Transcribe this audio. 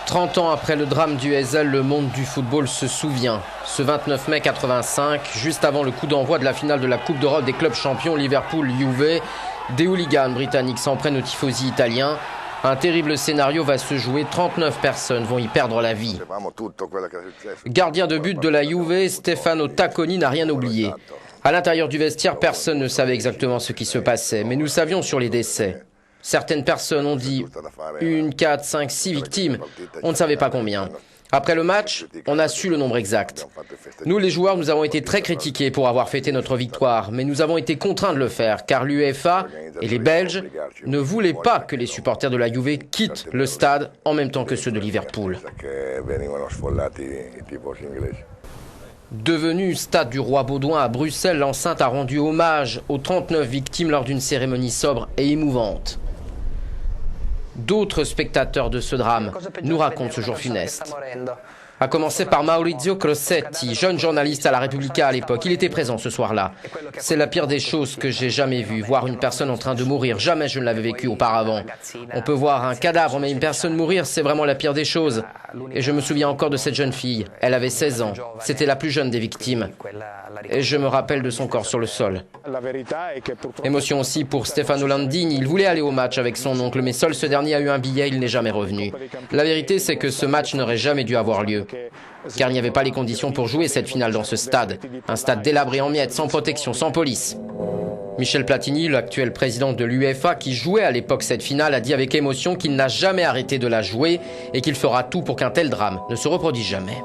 30 ans après le drame du Heysel, le monde du football se souvient. Ce 29 mai 85, juste avant le coup d'envoi de la finale de la Coupe d'Europe des clubs champions Liverpool-Juve, des hooligans britanniques s'en prennent aux tifosi italiens. Un terrible scénario va se jouer, 39 personnes vont y perdre la vie. Gardien de but de la Juve, Stefano Tacconi n'a rien oublié. À l'intérieur du vestiaire, personne ne savait exactement ce qui se passait, mais nous savions sur les décès. Certaines personnes ont dit 1, 4, 5, 6 victimes. On ne savait pas combien. Après le match, on a su le nombre exact. Nous, les joueurs, nous avons été très critiqués pour avoir fêté notre victoire, mais nous avons été contraints de le faire, car l'UEFA et les Belges ne voulaient pas que les supporters de la Juve quittent le stade en même temps que ceux de Liverpool. Devenu stade du Roi Baudouin à Bruxelles, l'enceinte a rendu hommage aux 39 victimes lors d'une cérémonie sobre et émouvante. D'autres spectateurs de ce drame nous racontent ce jour funeste. A commencer par Maurizio Crossetti, jeune journaliste à la Repubblica à l'époque. Il était présent ce soir-là. C'est la pire des choses que j'ai jamais vues, voir une personne en train de mourir. Jamais je ne l'avais vécu auparavant. On peut voir un cadavre, mais une personne mourir, c'est vraiment la pire des choses. Et je me souviens encore de cette jeune fille. Elle avait 16 ans. C'était la plus jeune des victimes. Et je me rappelle de son corps sur le sol. Émotion aussi pour Stefano Landini. Il voulait aller au match avec son oncle, mais seul ce dernier a eu un billet, il n'est jamais revenu. La vérité, c'est que ce match n'aurait jamais dû avoir lieu, car il n'y avait pas les conditions pour jouer cette finale dans ce stade. Un stade délabré en miettes, sans protection, sans police. Michel Platini, l'actuel président de l'UEFA, qui jouait à l'époque cette finale, a dit avec émotion qu'il n'a jamais arrêté de la jouer et qu'il fera tout pour qu'un tel drame ne se reproduise jamais.